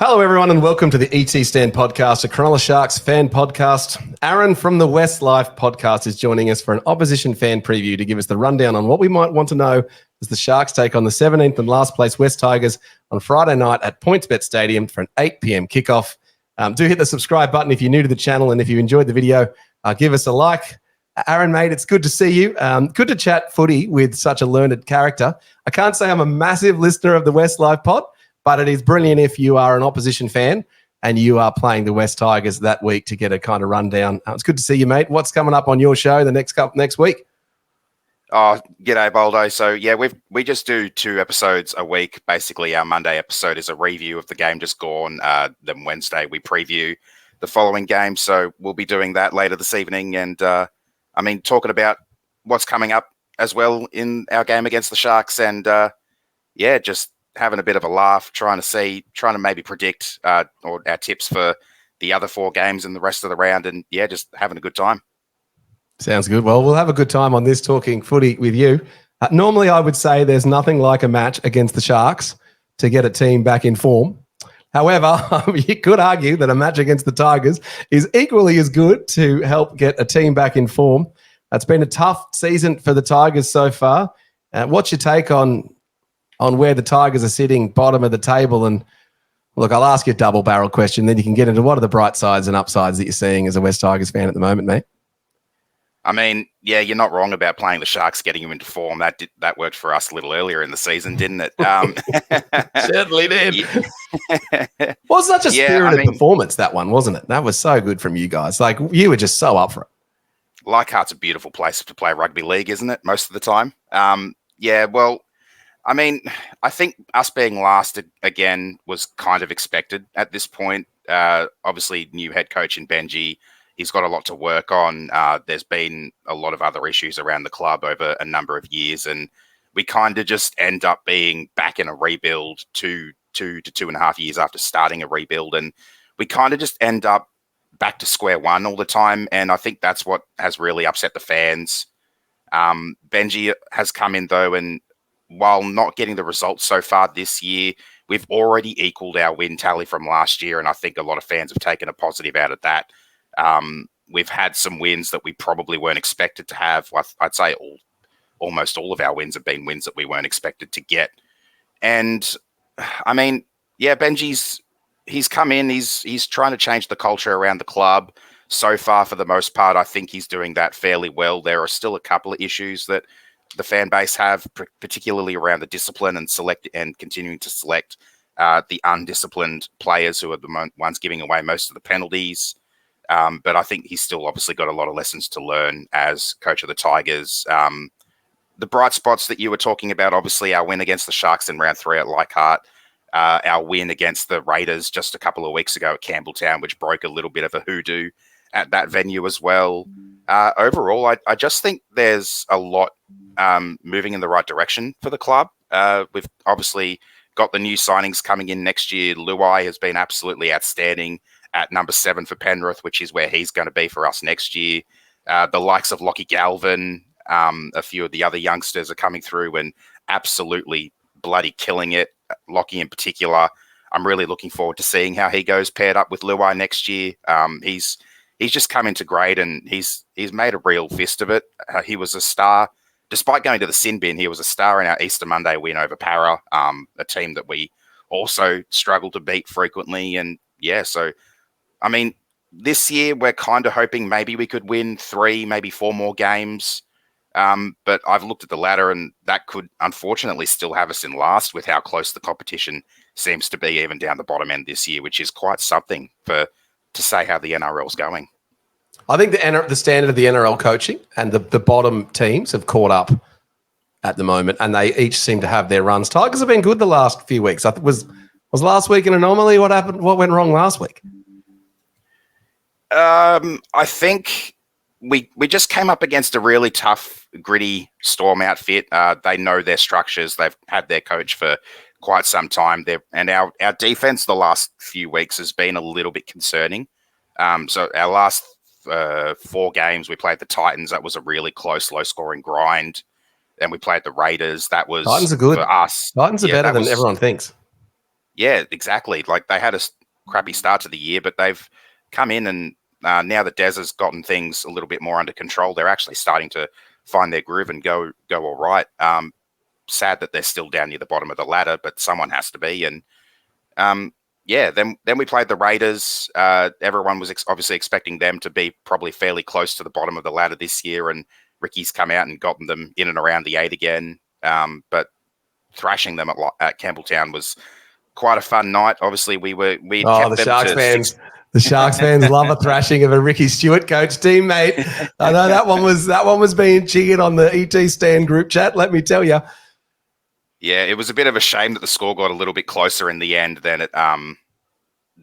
Hello, everyone, and welcome to the ET Stand podcast, a Cronulla Sharks fan podcast. Aaron from the Westslife Podcast is joining us for an opposition fan preview to give us the rundown on what we might want to know as the Sharks take on the 17th and last place West Tigers on Friday night at PointsBet Stadium for an 8 p.m. kickoff. Do hit the subscribe button if you're new to the channel, and if you enjoyed the video, give us a like. Aaron, mate, it's good to see you. Good to chat footy with such a learned character. I can't say I'm a massive listener of the Westslife pod, but it is brilliant if you are an opposition fan and you are playing the West Tigers that week to get a kind of rundown. It's good to see you, mate. What's coming up on your show the next week? Oh, g'day, Boldo. So, yeah, we just do 2 episodes a week. Basically, our Monday episode is a review of the game just gone. Then Wednesday, we preview the following game. So we'll be doing that later this evening. And, talking about what's coming up as well in our game against the Sharks. And, just having a bit of a laugh, trying to maybe predict or our tips for the other 4 games and the rest of the round. And, just having a good time. Sounds good. Well, we'll have a good time on this talking footy with you. Normally, I would say there's nothing like a match against the Sharks to get a team back in form. However, you could argue that a match against the Tigers is equally as good to help get a team back in form. It's been a tough season for the Tigers so far. What's your take on where the Tigers are sitting bottom of the table? And look, I'll ask you a double barrel question, then you can get into what are the bright sides and upsides that you're seeing as a West Tigers fan at the moment, mate? You're not wrong about playing the Sharks, getting them into form. That worked for us a little earlier in the season, didn't it? Certainly did. Was such a spirited performance, that one, wasn't it? That was so good from you guys. Like, you were just so up for it. Leichhardt's a beautiful place to play rugby league, isn't it, most of the time? I think us being last again was kind of expected at this point. Obviously, new head coach in Benji. He's got a lot to work on. There's been a lot of other issues around the club over a number of years, and we kind of just end up being back in a rebuild 2 to 2.5 years after starting a rebuild, and we kind of just end up back to square one all the time, and I think that's what has really upset the fans. Benji has come in, though, and while not getting the results so far this year, we've already equaled our win tally from last year, and I think a lot of fans have taken a positive out of that. We've had some wins that we probably weren't expected to have. I'd say almost all of our wins have been wins that we weren't expected to get. And Benji's come in. He's trying to change the culture around the club. So far, for the most part, I think he's doing that fairly well. There are still a couple of issues that the fan base have, particularly around the discipline and continuing to select the undisciplined players who are the ones giving away most of the penalties. But I think he's still obviously got a lot of lessons to learn as coach of the Tigers. The bright spots that you were talking about, obviously our win against the Sharks in round 3 at Leichhardt, our win against the Raiders just a couple of weeks ago at Campbelltown, which broke a little bit of a hoodoo at that venue as well. Overall, I just think there's a lot moving in the right direction for the club. We've obviously got the new signings coming in next year. Luai has been absolutely outstanding at number 7 for Penrith, which is where he's going to be for us next year. The likes of Lockie Galvin, a few of the other youngsters are coming through and absolutely bloody killing it. Lockie in particular, I'm really looking forward to seeing how he goes paired up with Luai next year. He's just come into grade and he's made a real fist of it. He was a star. Despite going to the sin bin, he was a star in our Easter Monday win over Para, a team that we also struggle to beat frequently. And this year we're kind of hoping maybe we could win 3, maybe 4 more games. But I've looked at the ladder and that could unfortunately still have us in last with how close the competition seems to be even down the bottom end this year, which is quite something to say how the NRL's going. I think the standard of the NRL coaching and the bottom teams have caught up at the moment, and they each seem to have their runs. Tigers have been good the last few weeks. I think was last week an anomaly? What happened? What went wrong last week? I think we just came up against a really tough, gritty Storm outfit. They know their structures. They've had their coach for quite some time. And our defense the last few weeks has been a little bit concerning. So our last 4 games, we played the Titans. That was a really close, low-scoring grind. Then we played the Raiders. That was Titans are good for us. Titans are better than everyone thinks. Yeah, exactly. Like they had a crappy start to the year, but they've come in and now that Des has gotten things a little bit more under control, they're actually starting to find their groove and go all right. Sad that they're still down near the bottom of the ladder, but someone has to be. And yeah, then we played the Raiders. Everyone was obviously expecting them to be probably fairly close to the bottom of the ladder this year, and Ricky's come out and gotten them in and around the 8 again. But thrashing them at Campbelltown was quite a fun night. Obviously, we kept The them Sharks to fans. The Sharks fans love a thrashing of a Ricky Stewart coach teammate. I know that one was being cheered on the ET Stand group chat. Let me tell you. Yeah, it was a bit of a shame that the score got a little bit closer in the end than it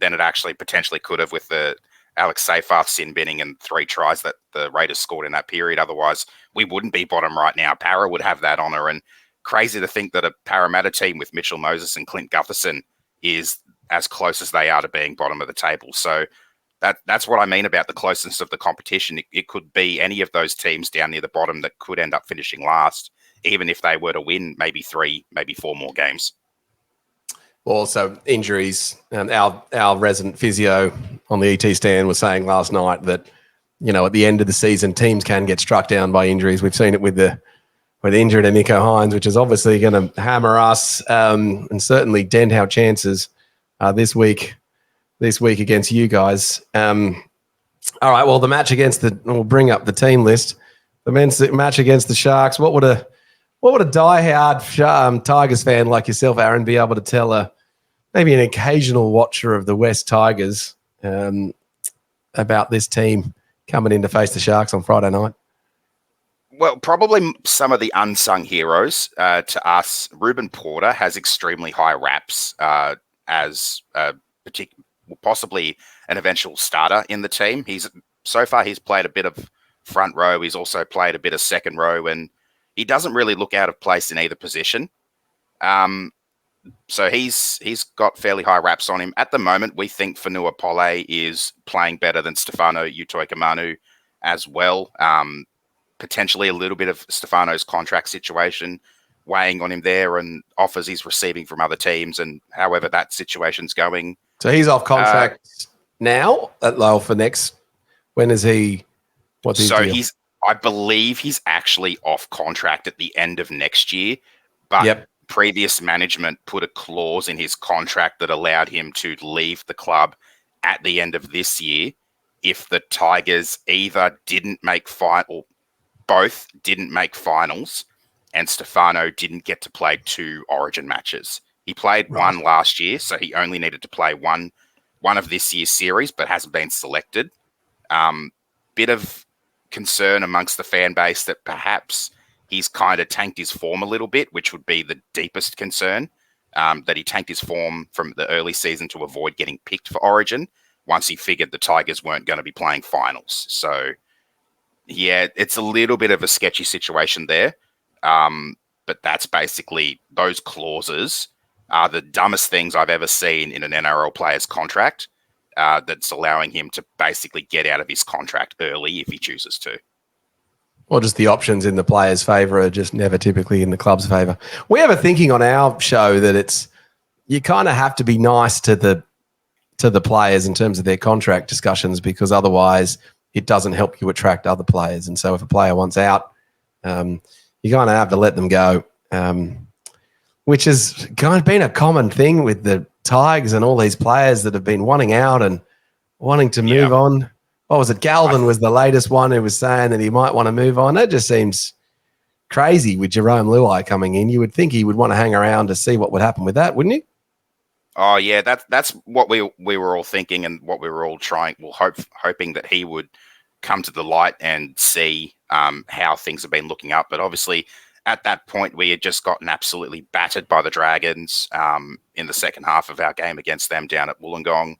actually potentially could have with the Alex Seyfarth sin binning and 3 tries that the Raiders scored in that period. Otherwise, we wouldn't be bottom right now. Para would have that honour, and crazy to think that a Parramatta team with Mitchell Moses and Clint Gutherson is as close as they are to being bottom of the table. So that's what I mean about the closeness of the competition. It could be any of those teams down near the bottom that could end up finishing last, even if they were to win maybe 3, maybe 4 more games. Also, injuries. Our resident physio on the ET Stand was saying last night that, at the end of the season, teams can get struck down by injuries. We've seen it with the injured Nico Hines, which is obviously going to hammer us and certainly dent our chances this week against you guys. All right, well, the match we'll bring up the team list. The men's match against the Sharks. What would a diehard Tigers fan like yourself, Aaron, be able to tell maybe an occasional watcher of the West Tigers about this team coming in to face the Sharks on Friday night? Well, probably some of the unsung heroes to us. Ruben Porter has extremely high raps as possibly an eventual starter in the team. So far he's played a bit of front row. He's also played a bit of second row, and he doesn't really look out of place in either position. So he's got fairly high raps on him. At the moment, we think Fonua Pole is playing better than Stefano Utoikamanu as well. Potentially a little bit of Stefano's contract situation weighing on him there and offers he's receiving from other teams, and however that situation's going. So he's off contract now at Lowell for next. When is he? What's his deal? I believe he's actually off contract at the end of next year, but previous management put a clause in his contract that allowed him to leave the club at the end of this year if the Tigers either didn't make both didn't make finals, and Stefano didn't get to play 2 Origin matches. He played one last year, so he only needed to play one of this year's series, but hasn't been selected. Bit of concern amongst the fan base that perhaps he's kind of tanked his form a little bit, which would be the deepest concern, that he tanked his form from the early season to avoid getting picked for Origin once he figured the Tigers weren't going to be playing finals. So yeah, it's a little bit of a sketchy situation there. But that's basically, those clauses are the dumbest things I've ever seen in an NRL player's contract, that's allowing him to basically get out of his contract early if he chooses to. Or just the options in the player's favour are just never typically in the club's favour. We have a thinking on our show that you kind of have to be nice to the players in terms of their contract discussions, because otherwise it doesn't help you attract other players. And so if a player wants out, you kind of have to let them go, which has kind of been a common thing with the Tigers and all these players that have been wanting out and wanting to move on. What was it? Galvin was the latest one who was saying that he might want to move on. That just seems crazy with Jerome Luai coming in. You would think he would want to hang around to see what would happen with that, wouldn't he? Oh yeah, that's what we were all thinking, and what we were all hoping that he would come to the light and see how things have been looking up. But obviously, at that point, we had just gotten absolutely battered by the Dragons in the second half of our game against them down at Wollongong,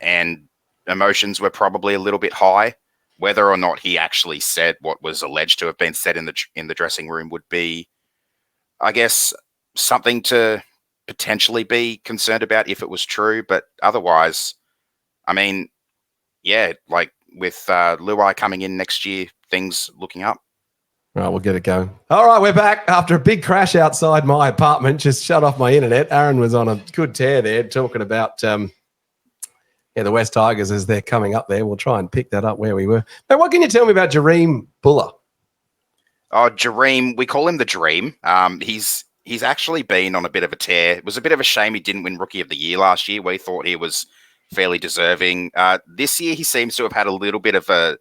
and emotions were probably a little bit high. Whether or not he actually said what was alleged to have been said in the dressing room would be, I guess, something to potentially be concerned about if it was true. But otherwise, I mean, yeah, like with Luai coming in next year, things looking up. Right, we'll get it going. All right, we're back after a big crash outside my apartment. Just shut off my internet. Aaron was on a good tear there talking about the West Tigers as they're coming up there. We'll try and pick that up where we were. But what can you tell me about Jareem Buller? Oh, Jareem, we call him the Dream. He's actually been on a bit of a tear. It was a bit of a shame he didn't win Rookie of the Year last year. We thought he was fairly deserving. This year, he seems to have had a little bit of a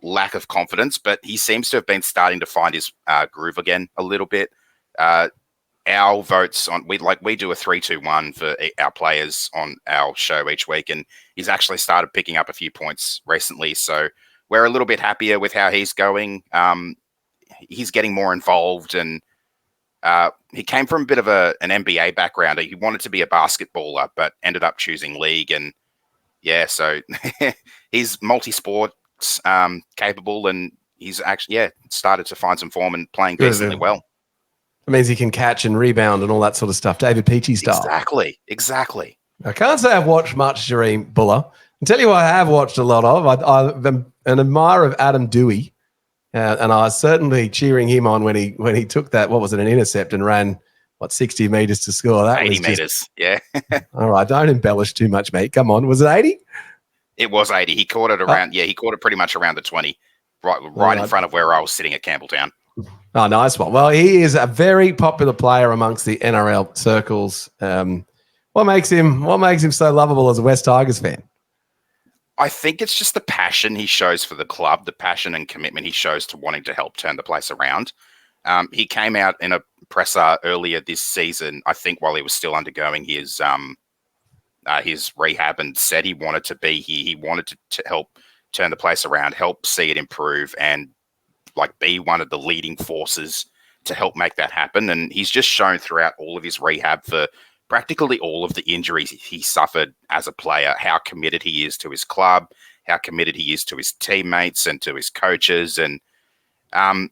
lack of confidence, but he seems to have been starting to find his groove again a little bit. Our votes we do a 3-2-1 for our players on our show each week, and he's actually started picking up a few points recently. So we're a little bit happier with how he's going. He's getting more involved, and he came from a bit of an NBA background. He wanted to be a basketballer, but ended up choosing league, and so he's multi-sport capable, and he's actually started to find some form and playing decently well. It means he can catch and rebound and all that sort of stuff. David Peachy style. Exactly. I can't say I've watched much Jareem Buller. I'll tell you what I have watched a lot of. I'm an admirer of Adam Dewey, and I was certainly cheering him on when he took that, what was it, an intercept and ran 60 meters to score. That 80 was meters. Yeah. All right, don't embellish too much, mate. Come on, was it 80? It was 80. He caught it around. He caught it pretty much around the 20, right in front of where I was sitting at Campbelltown. Oh, nice one. Well, he is a very popular player amongst the NRL circles. What makes him so lovable as a West Tigers fan? I think it's just the passion he shows for the club, the passion and commitment he shows to wanting to help turn the place around. He came out in a presser earlier this season, I think, while he was still undergoing his rehab, and said he wanted to be here. He wanted to help turn the place around, help see it improve, and be one of the leading forces to help make that happen. And he's just shown throughout all of his rehab for practically all of the injuries he suffered as a player, how committed he is to his club, how committed he is to his teammates and to his coaches. And I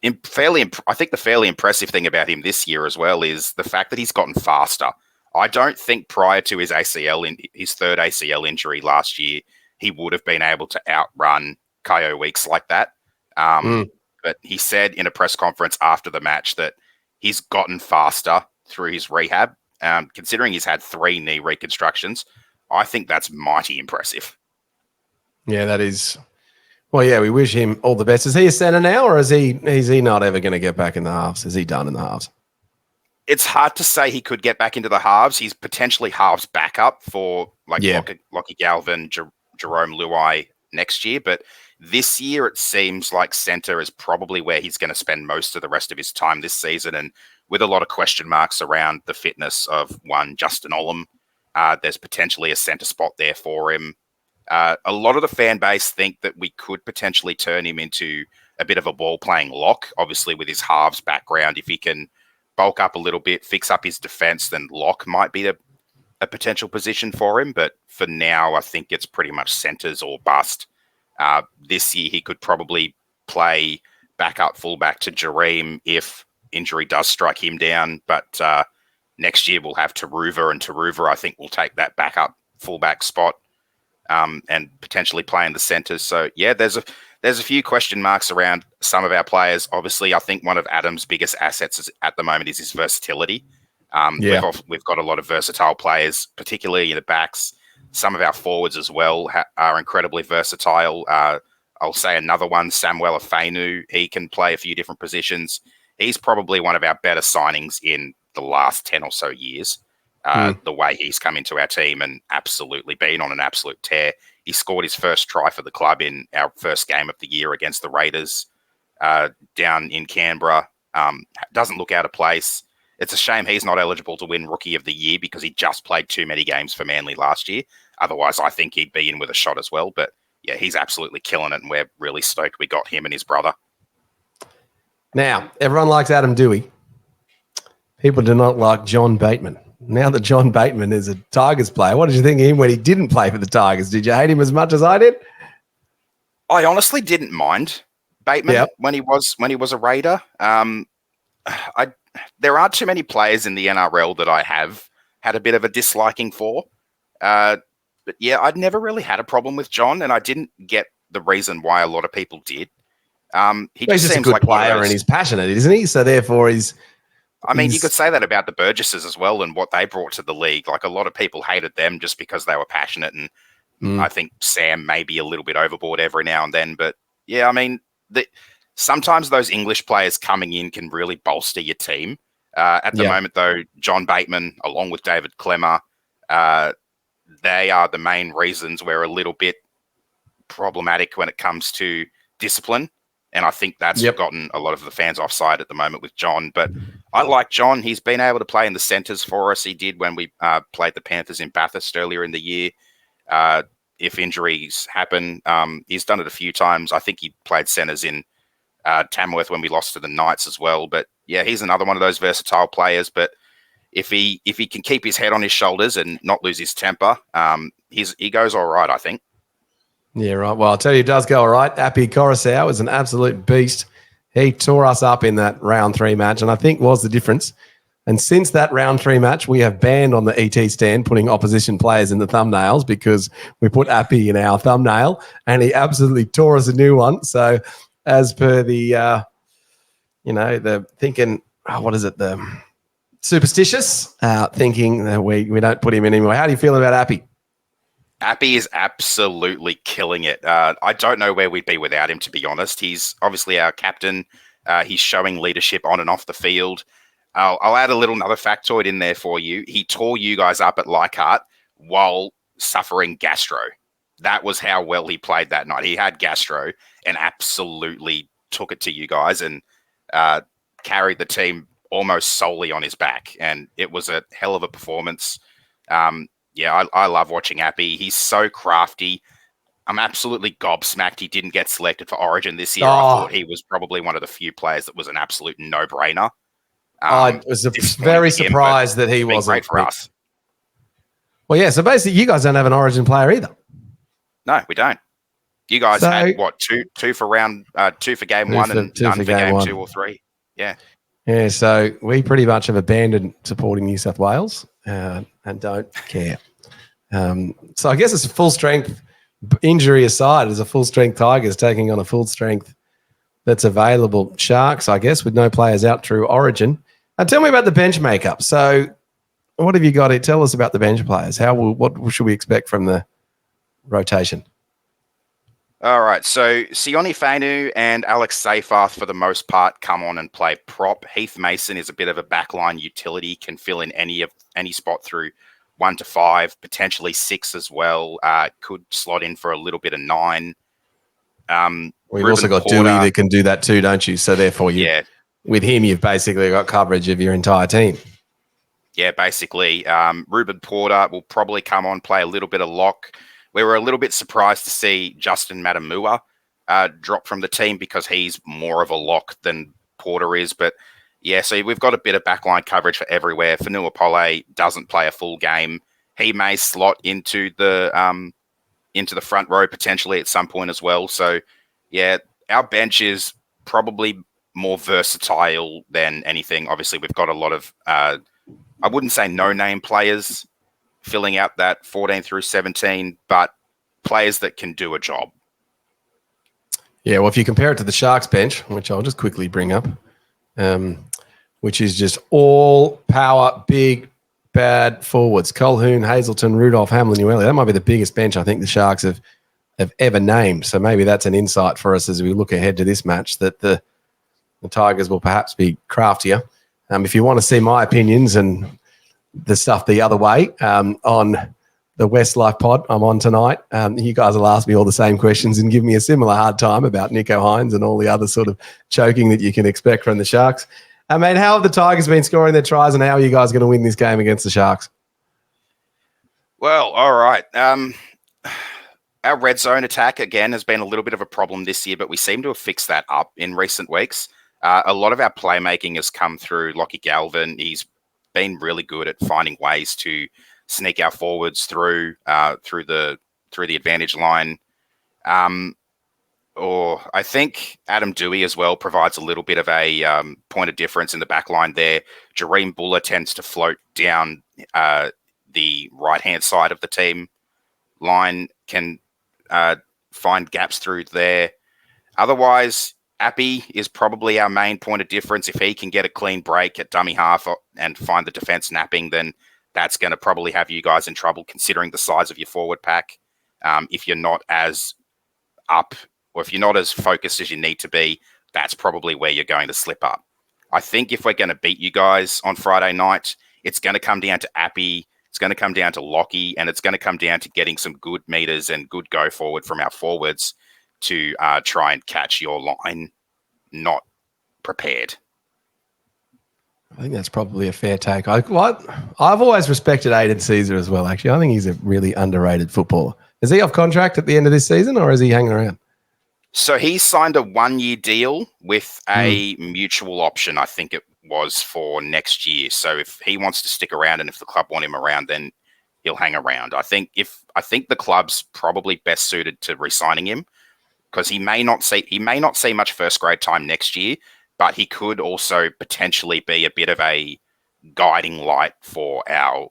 think the fairly impressive thing about him this year as well is the fact that he's gotten faster. I don't think prior to his his third ACL injury last year, he would have been able to outrun Kyo Weeks like that. But he said in a press conference after the match that he's gotten faster through his rehab. Considering he's had 3 knee reconstructions, I think that's mighty impressive. Yeah, that is. Well, yeah, we wish him all the best. Is he a centre now, or is he not ever going to get back in the halves? Is he done in the halves? It's hard to say he could get back into the halves. He's potentially halves backup for Lockie Galvin, Jerome Luai next year. But this year, it seems like centre is probably where he's going to spend most of the rest of his time this season. And with a lot of question marks around the fitness of Justin Olam, there's potentially a centre spot there for him. A lot of the fan base think that we could potentially turn him into a bit of a ball-playing lock. Obviously, with his halves background, if he can bulk up a little bit, fix up his defense, then lock might be a potential position for him. But for now, I think it's pretty much centres or bust. This year, he could probably play backup fullback to Jareem if injury does strike him down. But next year, we'll have Taruva, and Taruva, I think, will take that backup fullback spot and potentially play in the centres. So, yeah, there's a few question marks around some of our players. Obviously, I think one of Adam's biggest assets at the moment is his versatility. We've got a lot of versatile players, particularly in the backs. Some of our forwards as well are incredibly versatile. I'll say another one, Samuel Afenu. He can play a few different positions. He's probably one of our better signings in the last 10 or so years. The way he's come into our team and absolutely been on an absolute tear. He scored his first try for the club in our first game of the year against the Raiders down in Canberra. Doesn't look out of place. It's a shame he's not eligible to win Rookie of the Year because he just played too many games for Manly last year. Otherwise, I think he'd be in with a shot as well. But yeah, he's absolutely killing it, and we're really stoked we got him and his brother. Now, everyone likes Adam Dewey. People do not like John Bateman. Now that John Bateman is a Tigers player, what did you think of him when he didn't play for the Tigers? Did you hate him as much as I did? I honestly didn't mind Bateman when he was a Raider. There aren't too many players in the NRL that I have had a bit of a disliking for. But yeah, I'd never really had a problem with John, and I didn't get the reason why a lot of people did. He He's just just a seems good like one of player those. and he's passionate, isn't he? So therefore I mean, you could say that about the Burgesses as well and what they brought to the league. Like, a lot of people hated them just because they were passionate, and I think Sam may be a little bit overboard every now and then. But yeah, I mean, sometimes those English players coming in can really bolster your team. At the moment, though, John Bateman, along with David Clemmer, they are the main reasons we're a little bit problematic when it comes to discipline. And I think that's gotten a lot of the fans offside at the moment with John. But I like John. He's been able to play in the centres for us. He did when we played the Panthers in Bathurst earlier in the year. If injuries happen, he's done it a few times. I think he played centres in Tamworth when we lost to the Knights as well. But yeah, he's another one of those versatile players. But if he can keep his head on his shoulders and not lose his temper, he goes all right, I think. Yeah, right. Well, I'll tell you, it does go all right. Appy Coruscant is an absolute beast. He tore us up in that round 3 match, and I think was the difference. And since that round 3 match, we have banned on the ET stand putting opposition players in the thumbnails because we put Appy in our thumbnail, and he absolutely tore us a new one. So as per the, the thinking, what is it, the superstitious thinking that we don't put him in anymore. How do you feel about Appy? Appy is absolutely killing it. I don't know where we'd be without him, to be honest. He's obviously our captain. He's showing leadership on and off the field. I'll add another factoid in there for you. He tore you guys up at Leichhardt while suffering gastro. That was how well he played that night. He had gastro and absolutely took it to you guys and carried the team almost solely on his back. And it was a hell of a performance. Yeah, I love watching Appy. He's so crafty. I'm absolutely gobsmacked he didn't get selected for Origin this year. I thought he was probably one of the few players that was an absolute no-brainer. I was very surprised that he wasn't. Great for us. Well, yeah, so basically you guys don't have an Origin player either. No, we don't. You guys had, what, two for round, 2 for game 1 and none for game 2 or 3. Yeah. Yeah, so we pretty much have abandoned supporting New South Wales and don't care. So I guess it's a full strength, injury aside, it's a full strength Tigers taking on a full strength that's available Sharks, I guess, with no players out through Origin. And tell me about the bench makeup. So what have you got? Tell us about the bench players. What should we expect from the rotation? All right, so Sione Fainu and Alex Seyfarth, for the most part, come on and play prop. Heath Mason is a bit of a backline utility, can fill in any spot through 1 to 5, potentially 6 as well. Could slot in for a little bit of 9. We've also got Dewey that can do that too, don't you? So therefore, with him, you've basically got coverage of your entire team. Yeah, basically. Ruben Porter will probably come on, play a little bit of lock. We were a little bit surprised to see Justin Matamua drop from the team because he's more of a lock than Porter is. But yeah, so we've got a bit of backline coverage for everywhere. Fanua Pole doesn't play a full game. He may slot into the front row potentially at some point as well. So yeah, our bench is probably more versatile than anything. Obviously, we've got a lot of, I wouldn't say no-name players filling out that 14 through 17, but players that can do a job. Yeah, well, if you compare it to the Sharks bench, which I'll just quickly bring up, which is just all power, big, bad forwards. Colquhoun, Hazelton, Rudolph, Hamlin, Ueli. That might be the biggest bench I think the Sharks have ever named. So maybe that's an insight for us as we look ahead to this match, that the Tigers will perhaps be craftier. If you want to see my opinions and the stuff the other way on the Westslife pod I'm on tonight, you guys will ask me all the same questions and give me a similar hard time about Nico Hines and all the other sort of choking that you can expect from the Sharks. I mean, how have the Tigers been scoring their tries, and how are you guys going to win this game against the Sharks? Well, all right. Our red zone attack, again, has been a little bit of a problem this year, but we seem to have fixed that up in recent weeks. A lot of our playmaking has come through Lockie Galvin. He's been really good at finding ways to sneak our forwards through the advantage line. Or I think Adam Dewey as well provides a little bit of a point of difference in the back line there. Jareem Buller tends to float down the right-hand side of the team line, can find gaps through there. Otherwise, Appy is probably our main point of difference. If he can get a clean break at dummy half and find the defense napping, then that's going to probably have you guys in trouble considering the size of your forward pack. If you're not as up or if you're not as focused as you need to be, that's probably where you're going to slip up. I think if we're going to beat you guys on Friday night, it's going to come down to Appy, it's going to come down to Lockie, and it's going to come down to getting some good meters and good go forward from our forwards to try and catch your line not prepared. I think that's probably a fair take. I've always respected Aiden Caesar as well, actually. I think he's a really underrated footballer. Is he off contract at the end of this season or is he hanging around? So he signed a 1-year deal with a mutual option, I think it was, for next year. So if he wants to stick around and if the club want him around, then he'll hang around. I think the club's probably best suited to re-signing him because he may not see much first grade time next year, but he could also potentially be a bit of a guiding light for our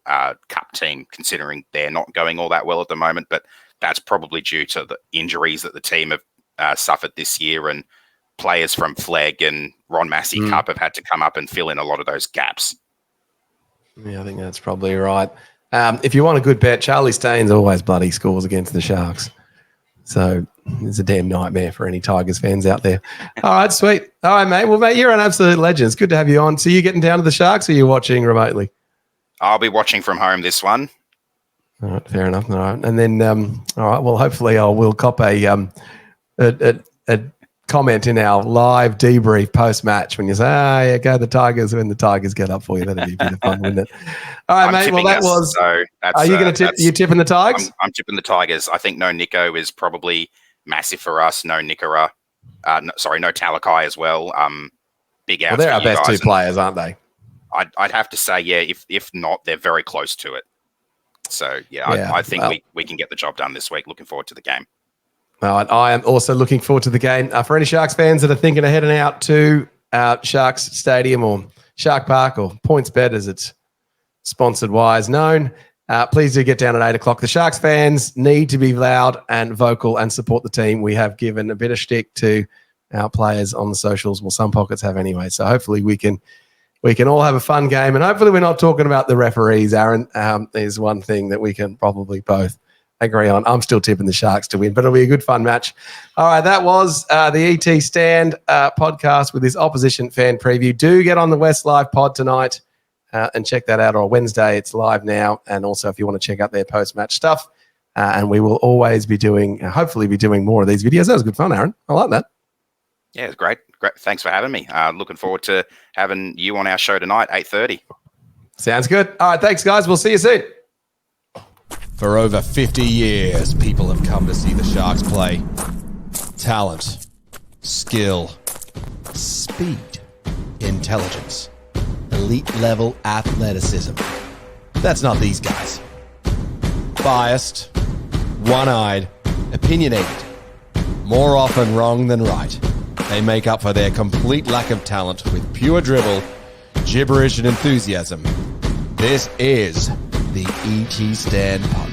cup team, considering they're not going all that well at the moment. But that's probably due to the injuries that the team have suffered this year, and players from Flegg and Ron Massey Cup have had to come up and fill in a lot of those gaps. Yeah, I think that's probably right. If you want a good bet, Charlie Staines always bloody scores against the Sharks. So it's a damn nightmare for any Tigers fans out there. All right, sweet. All right, mate. Well, mate, you're an absolute legend. It's good to have you on. So you getting down to the Sharks or are you watching remotely? I'll be watching from home this one. All right, fair enough. All right. And then, all right, well, hopefully we'll cop a comment in our live debrief post-match when you say, yeah, go the Tigers when the Tigers get up for you. That'd be a bit of fun, wouldn't it? All right, mate. Well, that was... So are you going to tip? Are you tipping the Tigers? I'm tipping the Tigers. I think no Nico is probably massive for us. No Nickera. No Talakai as well. Big outs. Well, they're our best two players, aren't they? I'd have to say, yeah, if not, they're very close to it. So, yeah. I think we can get the job done this week. Looking forward to the game. I am also looking forward to the game. For any Sharks fans that are thinking of heading out to Sharks Stadium or Shark Park or Points Bet as it's sponsored-wise known, please do get down at 8 o'clock. The Sharks fans need to be loud and vocal and support the team. We have given a bit of shtick to our players on the socials. Well, some pockets have anyway. So hopefully we can all have a fun game. And hopefully we're not talking about the referees, Aaron. Is one thing that we can probably both agree on. I'm still tipping the Sharks to win, but it'll be a good fun match. All right, that was the ET Stand podcast with this opposition fan preview. Do get on the Westslife pod tonight and check that out, or Wednesday. It's live now. And also if you want to check out their post-match stuff, and we will always be doing, hopefully be doing more of these videos. That was good fun, Aaron. I like that. Yeah, it's great. Great. Thanks for having me. Looking forward to having you on our show tonight, 8:30. Sounds good. All right, thanks, guys. We'll see you soon. For over 50 years, people have come to see the Sharks play. Talent, skill, speed, intelligence, elite-level athleticism. That's not these guys. Biased, one-eyed, opinionated, more often wrong than right. They make up for their complete lack of talent with pure dribble, gibberish, and enthusiasm. This is the ET Stand Podcast.